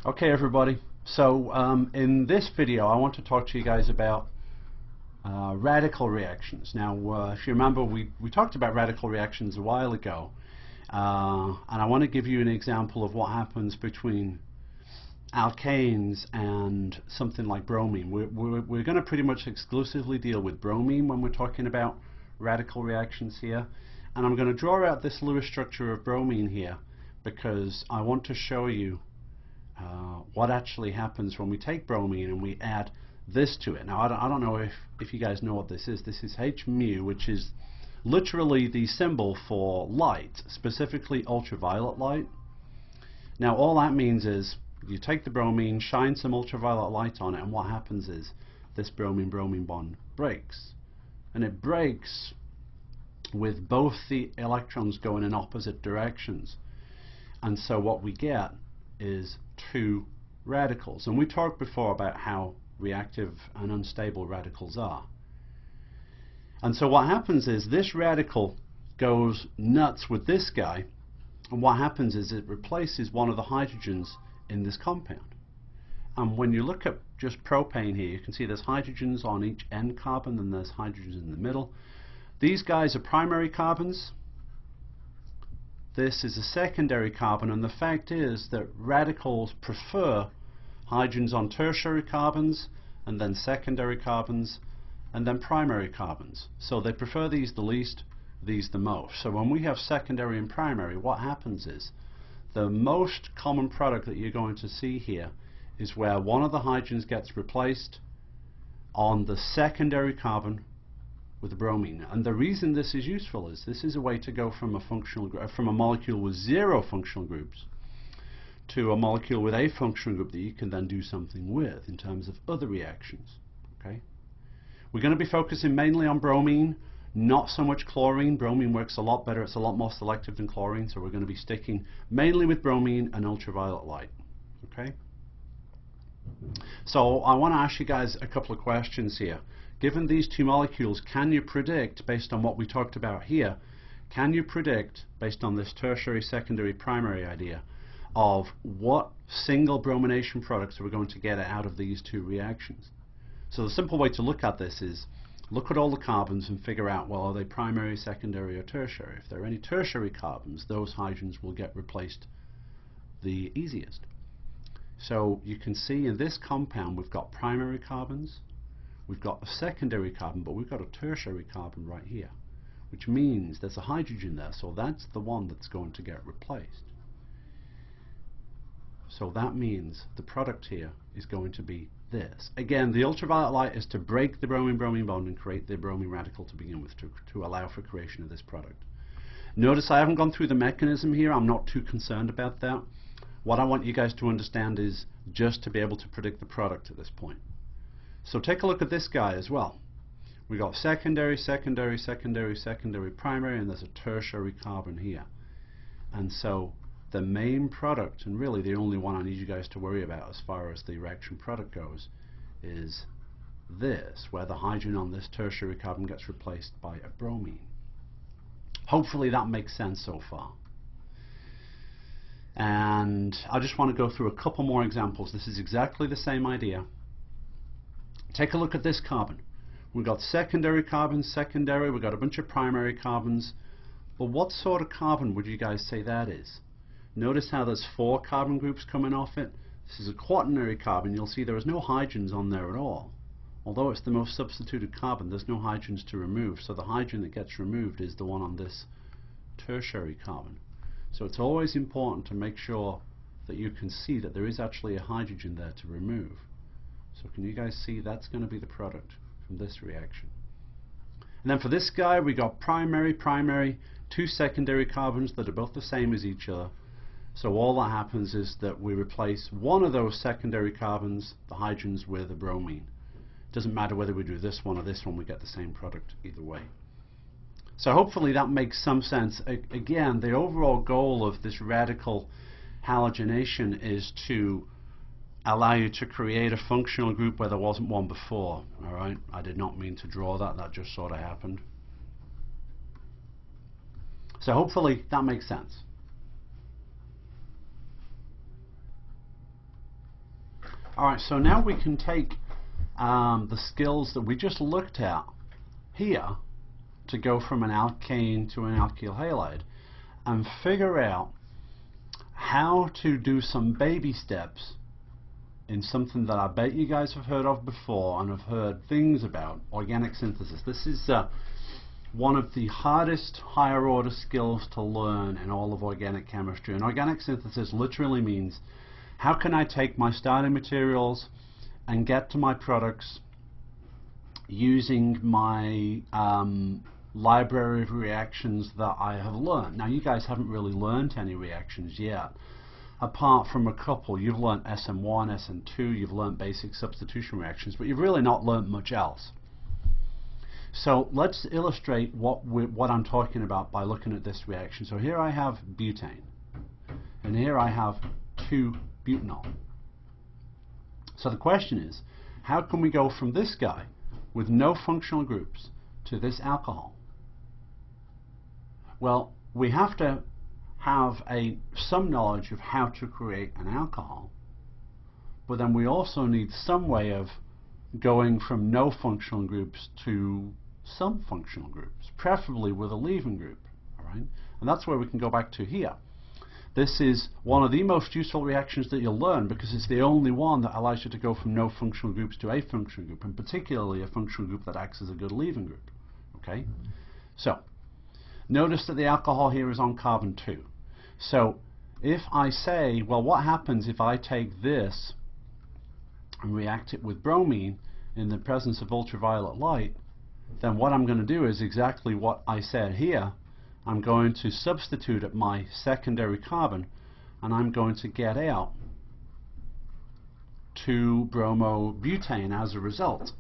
Okay, everybody. So in this video, I want to talk to you guys about radical reactions. Now, if you remember, we talked about radical reactions a while ago, and I want to give you an example of what happens between alkanes and something like bromine. We're going to pretty much exclusively deal with bromine when we're talking about radical reactions here, and I'm going to draw out this Lewis structure of bromine here because I want to show you what actually happens when we take bromine and we add this to it. Now, I don't know if you guys know what this is. This is H mu, which is literally the symbol for light, specifically ultraviolet light. Now, all that means is you take the bromine, shine some ultraviolet light on it, and what happens is this bromine-bromine bond breaks. And it breaks with both the electrons going in opposite directions. And so what we get is two radicals. And we talked before about how reactive and unstable radicals are. And so what happens is this radical goes nuts with this guy, and what happens is it replaces one of the hydrogens in this compound. And when you look at just propane here, you can see there's hydrogens on each end carbon and there's hydrogens in the middle. These guys are primary carbons. This is a secondary carbon, and the fact is that radicals prefer hydrogens on tertiary carbons and then secondary carbons and then primary carbons. So they prefer these the least, these the most. So when we have secondary and primary, what happens is the most common product that you're going to see here is where one of the hydrogens gets replaced on the secondary carbon with the bromine. And the reason this is useful is this is a way to go from a molecule with 0 functional groups to a molecule with a functional group that you can then do something with in terms of other reactions. Okay? We're going to be focusing mainly on bromine, not so much chlorine. Bromine works a lot better, it's a lot more selective than chlorine, so we're going to be sticking mainly with bromine and ultraviolet light. Okay? So I want to ask you guys a couple of questions here. Given these two molecules, can you predict, based on what we talked about here, can you predict, based on this tertiary, secondary, primary idea, of what single bromination products we're going to get out of these two reactions? So the simple way to look at this is look at all the carbons and figure out, well, are they primary, secondary, or tertiary? If there are any tertiary carbons, those hydrogens will get replaced the easiest. So you can see in this compound we've got primary carbons, we've got a secondary carbon, but we've got a tertiary carbon right here, which means there's a hydrogen there, so that's the one that's going to get replaced. So that means the product here is going to be this. Again, the ultraviolet light is to break the bromine-bromine bond and create the bromine radical to begin with, to allow for creation of this product. Notice I haven't gone through the mechanism here. I'm not too concerned about that. What I want you guys to understand is just to be able to predict the product at this point. So take a look at this guy as well. We've got secondary, secondary, secondary, secondary, primary, and there's a tertiary carbon here. And so the main product, and really the only one I need you guys to worry about as far as the reaction product goes, is this, where the hydrogen on this tertiary carbon gets replaced by a bromine. Hopefully that makes sense so far. And I just want to go through a couple more examples. This is exactly the same idea. Take a look at this carbon. We've got secondary carbons, secondary, we've got a bunch of primary carbons, but what sort of carbon would you guys say that is? Notice how there's 4 carbon groups coming off it. This is a quaternary carbon. You'll see there is no hydrogens on there at all. Although it's the most substituted carbon, there's no hydrogens to remove, so the hydrogen that gets removed is the one on this tertiary carbon. So it's always important to make sure that you can see that there is actually a hydrogen there to remove. So can you guys see that's going to be the product from this reaction? And then for this guy, we got primary, primary, 2 secondary carbons that are both the same as each other. So all that happens is that we replace one of those secondary carbons, the hydrogens, with a bromine. It doesn't matter whether we do this one or this one, we get the same product either way. So hopefully that makes some sense. Again, the overall goal of this radical halogenation is to allow you to create a functional group where there wasn't one before. Alright, I did not mean to draw that, that just sort of happened. So hopefully that makes sense. Alright, so now we can take the skills that we just looked at here to go from an alkane to an alkyl halide and figure out how to do some baby steps in something that I bet you guys have heard of before and have heard things about, organic synthesis. This is one of the hardest higher order skills to learn in all of organic chemistry. And organic synthesis literally means how can I take my starting materials and get to my products using my library of reactions that I have learned. Now you guys haven't really learned any reactions yet, apart from a couple. You've learned SM1, SM2, you've learned basic substitution reactions, but you've really not learned much else. So let's illustrate what I'm talking about by looking at this reaction. So here I have butane, and here I have 2-butanol. So the question is, how can we go from this guy with no functional groups to this alcohol? Well, we have to have some knowledge of how to create an alcohol, but then we also need some way of going from no functional groups to some functional groups, preferably with a leaving group. All right? And that's where we can go back to here. This is one of the most useful reactions that you'll learn because it's the only one that allows you to go from no functional groups to a functional group, and particularly a functional group that acts as a good leaving group. Okay? So, notice that the alcohol here is on carbon 2. So, if I say, well, what happens if I take this and react it with bromine in the presence of ultraviolet light, then what I'm going to do is exactly what I said here. I'm going to substitute at my secondary carbon, and I'm going to get out 2-bromobutane as a result.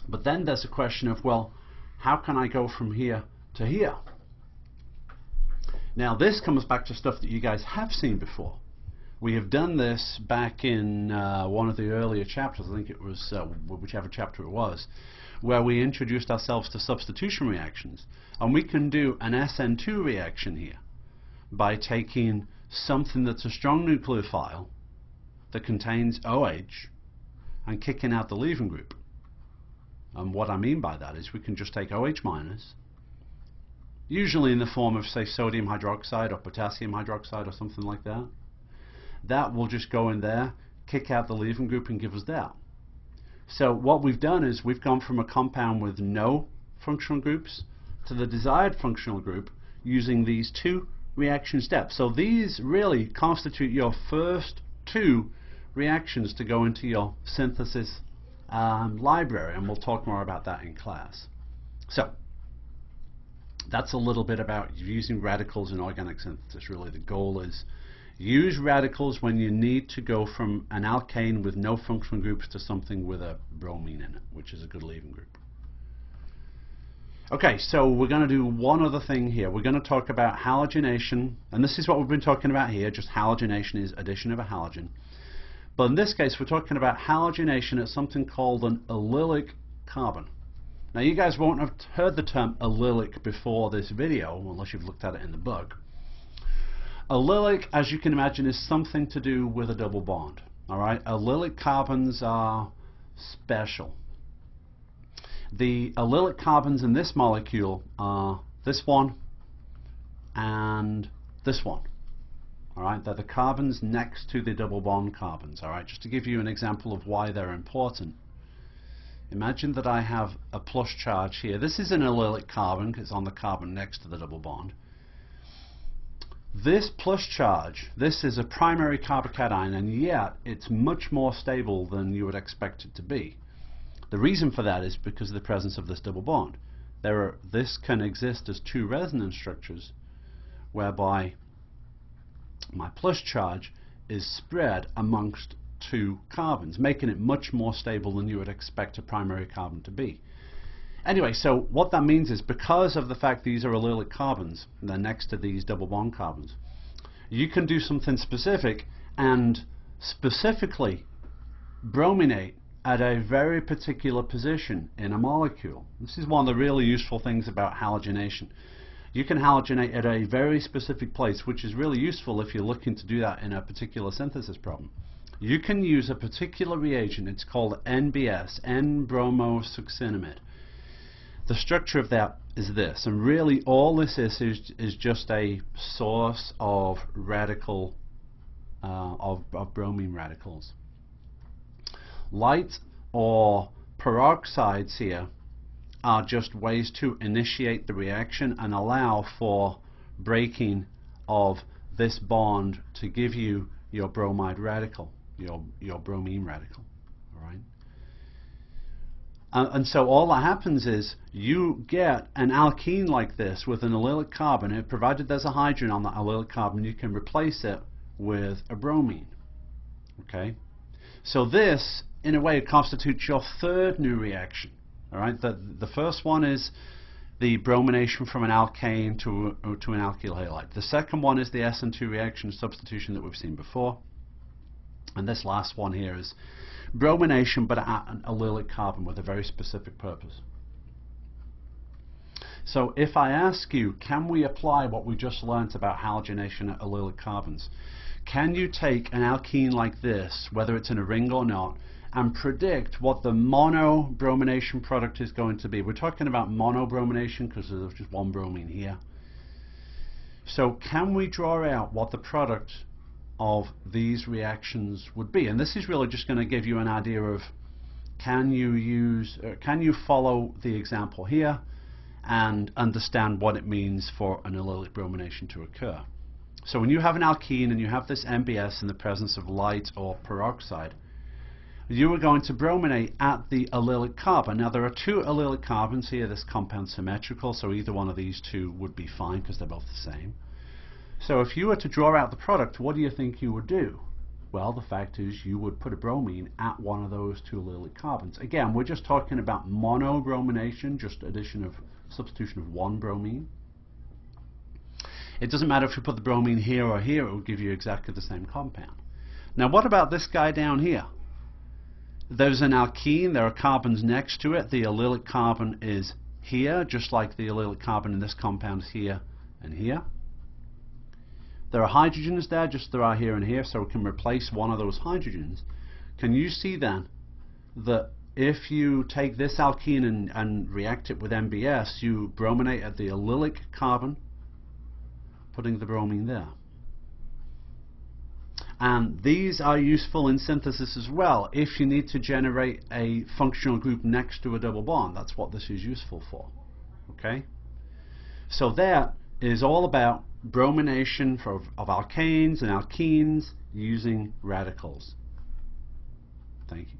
But then there's a question of, well, how can I go from here to here? Now this comes back to stuff that you guys have seen before. We have done this back in one of the earlier chapters, I think it was whichever chapter it was, where we introduced ourselves to substitution reactions. And we can do an SN2 reaction here by taking something that's a strong nucleophile that contains OH and kicking out the leaving group. And what I mean by that is we can just take OH minus, usually in the form of, say, sodium hydroxide or potassium hydroxide or something like that. That will just go in there, kick out the leaving group and give us that. So what we've done is we've gone from a compound with no functional groups to the desired functional group using these 2 reaction steps. So these really constitute your first 2 reactions to go into your synthesis library, and we'll talk more about that in class. So that's a little bit about using radicals in organic synthesis. Really the goal is use radicals when you need to go from an alkane with no functional groups to something with a bromine in it, which is a good leaving group. Okay, so we're going to do one other thing here. We're going to talk about halogenation, and this is what we've been talking about here. Just halogenation is addition of a halogen. But in this case, we're talking about halogenation at something called an allylic carbon. Now, you guys won't have heard the term allylic before this video, unless you've looked at it in the book. Allylic, as you can imagine, is something to do with a double bond. Alright, allylic carbons are special. The allylic carbons in this molecule are this one and this one. Alright, they're the carbons next to the double bond carbons. Alright, just to give you an example of why they're important. Imagine that I have a plus charge here. This is an allylic carbon because it's on the carbon next to the double bond. This plus charge, this is a primary carbocation, and yet it's much more stable than you would expect it to be. The reason for that is because of the presence of this double bond. This can exist as 2 resonance structures whereby my plus charge is spread amongst 2 carbons, making it much more stable than you would expect a primary carbon to be. Anyway, so what that means is because of the fact these are allylic carbons, and they're next to these double bond carbons, you can do something specific and specifically brominate at a very particular position in a molecule. This is one of the really useful things about halogenation. You can halogenate at a very specific place, which is really useful if you're looking to do that in a particular synthesis problem. you can use a particular reagent. It's called NBS, N-bromosuccinimide. The structure of that is this, and really all this is just a source of radical of bromine radicals. Light or peroxides here are just ways to initiate the reaction and allow for breaking of this bond to give you your bromide radical, your bromine radical. All right. And so all that happens is you get an alkene like this with an allylic carbon, provided there's a hydrogen on that allylic carbon, you can replace it with a bromine. Okay, so this in a way constitutes your third new reaction. All right, the first one is the bromination from an alkane to an alkyl halide. The second one is the SN2 reaction substitution that we've seen before, and this last one here is bromination but at an allylic carbon with a very specific purpose. So if I ask you, can we apply what we just learnt about halogenation at allylic carbons? Can you take an alkene like this, whether it's in a ring or not, and predict what the monobromination product is going to be? We're talking about monobromination because there's just one bromine here. So can we draw out what the product of these reactions would be? And this is really just going to give you an idea of can you follow the example here and understand what it means for an allylic bromination to occur. So when you have an alkene and you have this NBS in the presence of light or peroxide, you are going to brominate at the allylic carbon. Now there are two allylic carbons here. This compound's symmetrical, so either one of these two would be fine because they're both the same. So if you were to draw out the product, what do you think you would do? Well, the fact is you would put a bromine at one of those two allylic carbons. Again, we're just talking about monobromination, just substitution of one bromine. It doesn't matter if you put the bromine here or here, it will give you exactly the same compound. Now what about this guy down here? There's an alkene, there are carbons next to it. The allylic carbon is here, just like the allylic carbon in this compound is here and here. There are hydrogens there, just there are here and here, so we can replace one of those hydrogens. Can you see then that if you take this alkene and react it with NBS, you brominate at the allylic carbon, putting the bromine there? And these are useful in synthesis as well if you need to generate a functional group next to a double bond. That's what this is useful for. Okay? So that is all about bromination of alkanes and alkenes using radicals. Thank you.